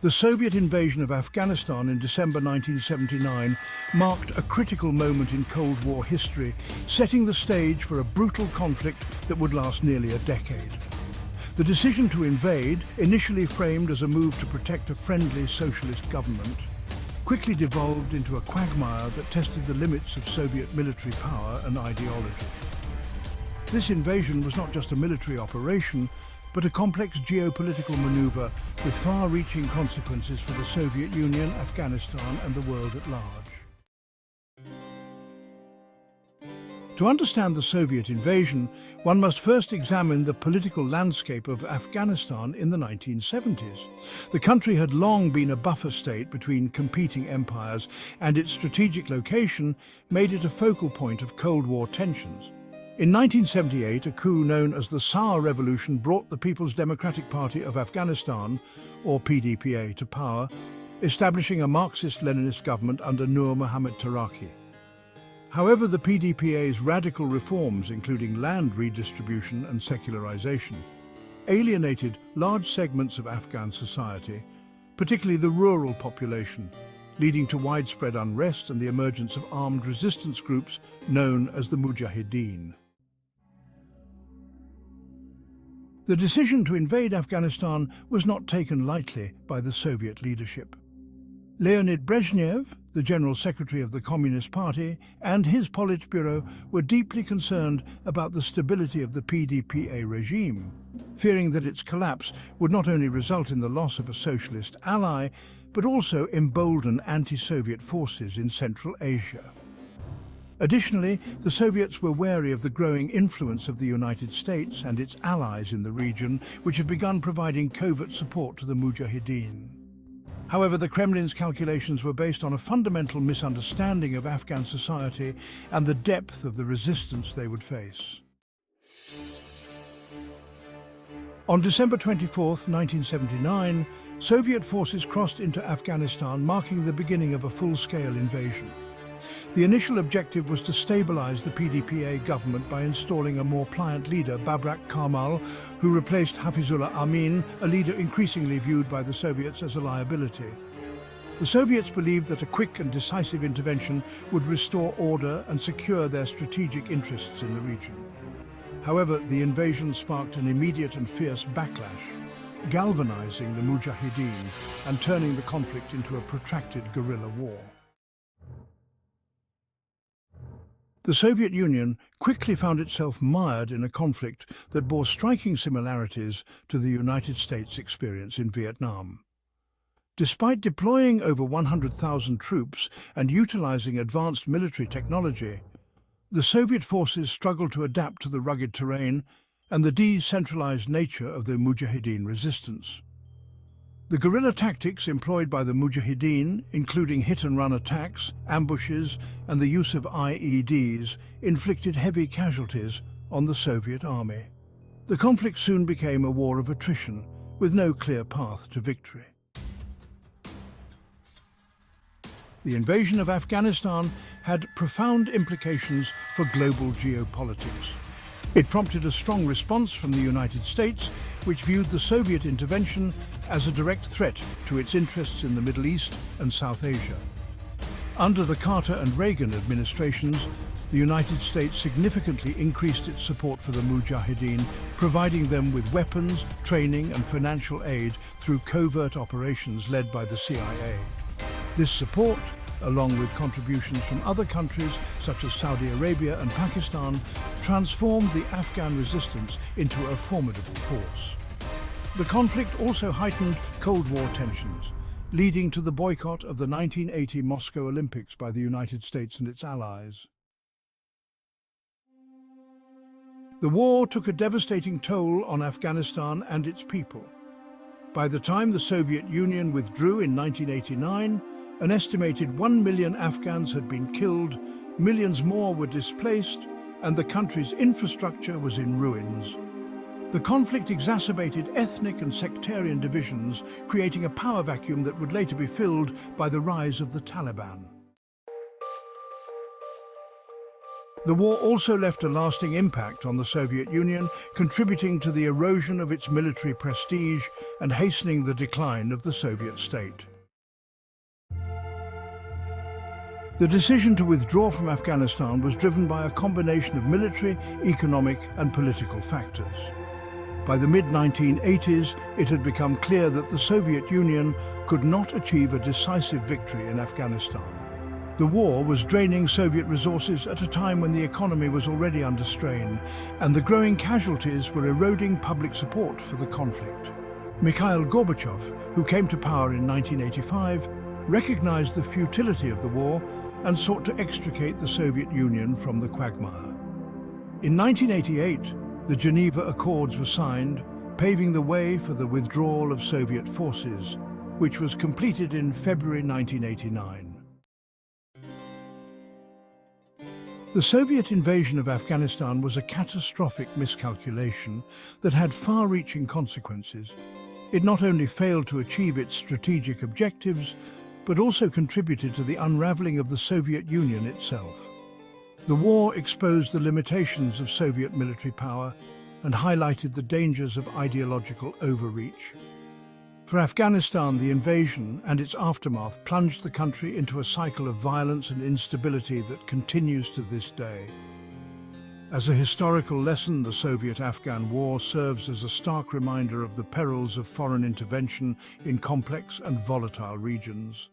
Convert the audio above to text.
The Soviet invasion of Afghanistan in December 1979 marked a critical moment in Cold War history, setting the stage for a brutal conflict that would last nearly a decade. The decision to invade, initially framed as a move to protect a friendly socialist government, quickly devolved into a quagmire that tested the limits of Soviet military power and ideology. This invasion was not just a military operation, but a complex geopolitical maneuver with far-reaching consequences for the Soviet Union, Afghanistan, and the world at large. To understand the Soviet invasion, one must first examine the political landscape of Afghanistan in the 1970s. The country had long been a buffer state between competing empires, and its strategic location made it a focal point of Cold War tensions. In 1978, a coup known as the Saar Revolution brought the People's Democratic Party of Afghanistan, or PDPA, to power, establishing a Marxist-Leninist government under Nur Muhammad Taraki. However, the PDPA's radical reforms, including land redistribution and secularization, alienated large segments of Afghan society, particularly the rural population, leading to widespread unrest and the emergence of armed resistance groups known as the Mujahideen. The decision to invade Afghanistan was not taken lightly by the Soviet leadership. Leonid Brezhnev, the General Secretary of the Communist Party, and his Politburo were deeply concerned about the stability of the PDPA regime, fearing that its collapse would not only result in the loss of a socialist ally, but also embolden anti-Soviet forces in Central Asia. Additionally, the Soviets were wary of the growing influence of the United States and its allies in the region, which had begun providing covert support to the Mujahideen. However, the Kremlin's calculations were based on a fundamental misunderstanding of Afghan society and the depth of the resistance they would face. On December 24, 1979, Soviet forces crossed into Afghanistan, marking the beginning of a full-scale invasion. The initial objective was to stabilize the PDPA government by installing a more pliant leader, Babrak Karmal, who replaced Hafizullah Amin, a leader increasingly viewed by the Soviets as a liability. The Soviets believed that a quick and decisive intervention would restore order and secure their strategic interests in the region. However, the invasion sparked an immediate and fierce backlash, galvanizing the Mujahideen and turning the conflict into a protracted guerrilla war. The Soviet Union quickly found itself mired in a conflict that bore striking similarities to the United States' experience in Vietnam. Despite deploying over 100,000 troops and utilizing advanced military technology, the Soviet forces struggled to adapt to the rugged terrain and the decentralized nature of the Mujahideen resistance. The guerrilla tactics employed by the Mujahideen, including hit-and-run attacks, ambushes, and the use of IEDs, inflicted heavy casualties on the Soviet army. The conflict soon became a war of attrition, with no clear path to victory. The invasion of Afghanistan had profound implications for global geopolitics. It prompted a strong response from the United States, which viewed the Soviet intervention as a direct threat to its interests in the Middle East and South Asia. Under the Carter and Reagan administrations, the United States significantly increased its support for the Mujahideen, providing them with weapons, training, and financial aid through covert operations led by the CIA. This support, along with contributions from other countries such as Saudi Arabia and Pakistan, transformed the Afghan resistance into a formidable force. The conflict also heightened Cold War tensions, leading to the boycott of the 1980 Moscow Olympics by the United States and its allies. The war took a devastating toll on Afghanistan and its people. By the time the Soviet Union withdrew in 1989, an estimated 1 million Afghans had been killed, millions more were displaced, and the country's infrastructure was in ruins. The conflict exacerbated ethnic and sectarian divisions, creating a power vacuum that would later be filled by the rise of the Taliban. The war also left a lasting impact on the Soviet Union, contributing to the erosion of its military prestige and hastening the decline of the Soviet state. The decision to withdraw from Afghanistan was driven by a combination of military, economic and political factors. By the mid-1980s, it had become clear that the Soviet Union could not achieve a decisive victory in Afghanistan. The war was draining Soviet resources at a time when the economy was already under strain, and the growing casualties were eroding public support for the conflict. Mikhail Gorbachev, who came to power in 1985, recognized the futility of the war and sought to extricate the Soviet Union from the quagmire. In 1988, the Geneva Accords were signed, paving the way for the withdrawal of Soviet forces, which was completed in February 1989. The Soviet invasion of Afghanistan was a catastrophic miscalculation that had far-reaching consequences. It not only failed to achieve its strategic objectives, but also contributed to the unraveling of the Soviet Union itself. The war exposed the limitations of Soviet military power and highlighted the dangers of ideological overreach. For Afghanistan, the invasion and its aftermath plunged the country into a cycle of violence and instability that continues to this day. As a historical lesson, the Soviet-Afghan War serves as a stark reminder of the perils of foreign intervention in complex and volatile regions.